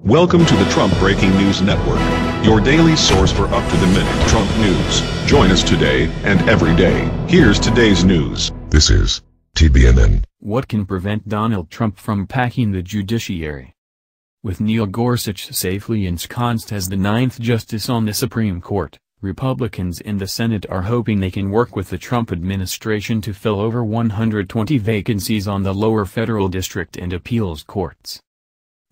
Welcome to the Trump Breaking News Network, your daily source for up-to-the-minute Trump news. Join us today and every day. Here's today's news. This is TBNN. What can prevent Donald Trump from packing the judiciary? With Neil Gorsuch safely ensconced as the ninth justice on the Supreme Court, Republicans in the Senate are hoping they can work with the Trump administration to fill over 120 vacancies on the lower federal district and appeals courts.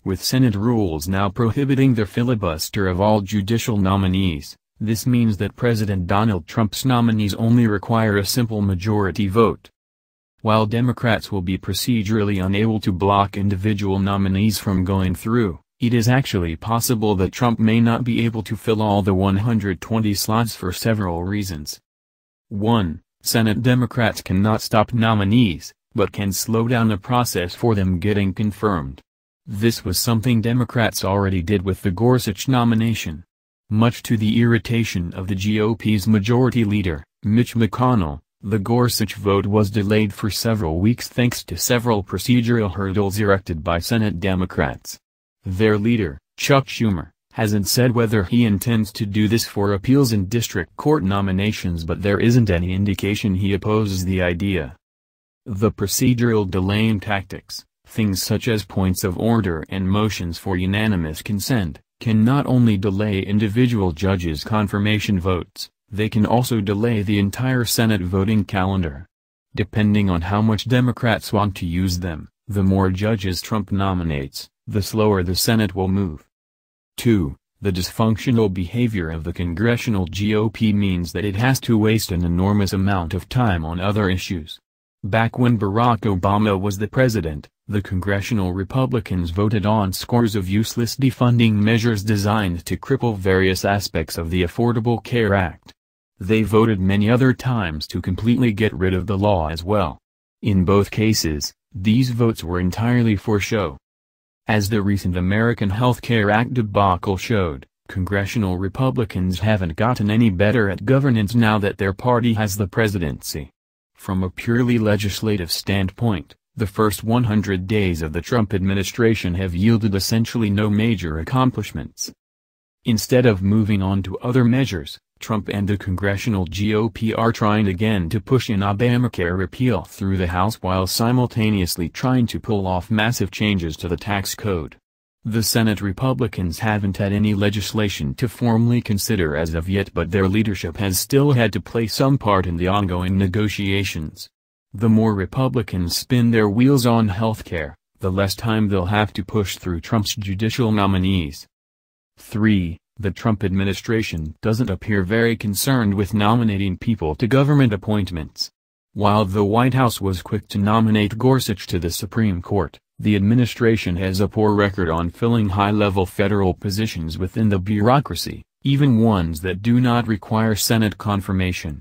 With Senate rules now prohibiting the filibuster of all judicial nominees, this means that President Donald Trump's nominees only require a simple majority vote. While Democrats will be procedurally unable to block individual nominees from going through, it is actually possible that Trump may not be able to fill all the 120 slots for several reasons. 1. Senate Democrats cannot stop nominees, but can slow down the process for them getting confirmed. This was something Democrats already did with the Gorsuch nomination. Much to the irritation of the GOP's majority leader, Mitch McConnell, the Gorsuch vote was delayed for several weeks thanks to several procedural hurdles erected by Senate Democrats. Their leader, Chuck Schumer, hasn't said whether he intends to do this for appeals and district court nominations, but there isn't any indication he opposes the idea. The procedural delaying tactics, things such as points of order and motions for unanimous consent, can not only delay individual judges' confirmation votes, they can also delay the entire Senate voting calendar. Depending on how much Democrats want to use them, the more judges Trump nominates, the slower the Senate will move. 2. The dysfunctional behavior of the congressional GOP means that it has to waste an enormous amount of time on other issues. Back when Barack Obama was the president, the congressional Republicans voted on scores of useless defunding measures designed to cripple various aspects of the Affordable Care Act. They voted many other times to completely get rid of the law as well. In both cases, these votes were entirely for show. As the recent American Health Care Act debacle showed, congressional Republicans haven't gotten any better at governance now that their party has the presidency. From a purely legislative standpoint, the first 100 days of the Trump administration have yielded essentially no major accomplishments. Instead of moving on to other measures, Trump and the congressional GOP are trying again to push an Obamacare repeal through the House while simultaneously trying to pull off massive changes to the tax code. The Senate Republicans haven't had any legislation to formally consider as of yet, but their leadership has still had to play some part in the ongoing negotiations. The more Republicans spin their wheels on healthcare, the less time they'll have to push through Trump's judicial nominees. 3. The Trump administration doesn't appear very concerned with nominating people to government appointments. While the White House was quick to nominate Gorsuch to the Supreme Court, the administration has a poor record on filling high-level federal positions within the bureaucracy, even ones that do not require Senate confirmation.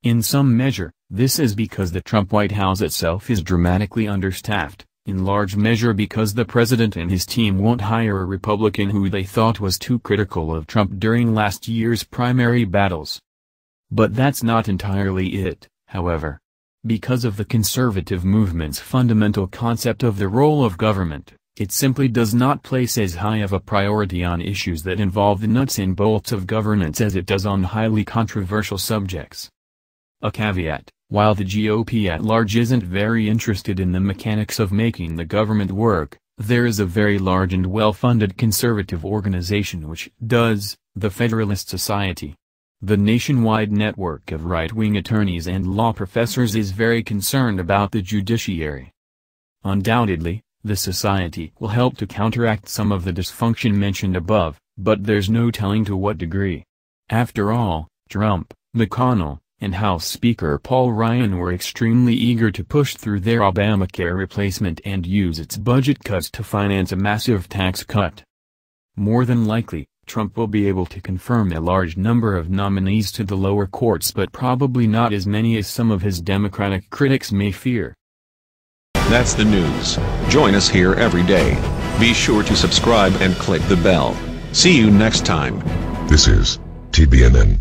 In some measure, this is because the Trump White House itself is dramatically understaffed, in large measure because the president and his team won't hire a Republican who they thought was too critical of Trump during last year's primary battles. But that's not entirely it, however. Because of the conservative movement's fundamental concept of the role of government, it simply does not place as high of a priority on issues that involve the nuts and bolts of governance as it does on highly controversial subjects. A caveat: while the GOP at large isn't very interested in the mechanics of making the government work, there is a very large and well-funded conservative organization which does, the Federalist Society. The nationwide network of right-wing attorneys and law professors is very concerned about the judiciary. Undoubtedly, the society will help to counteract some of the dysfunction mentioned above, but there's no telling to what degree. After all, Trump, McConnell, and House Speaker Paul Ryan were extremely eager to push through their Obamacare replacement and use its budget cuts to finance a massive tax cut. More than likely, Trump will be able to confirm a large number of nominees to the lower courts, but probably not as many as some of his Democratic critics may fear. That's the news. Join us here every day. Be sure to subscribe and click the bell. See you next time. This is TBNN.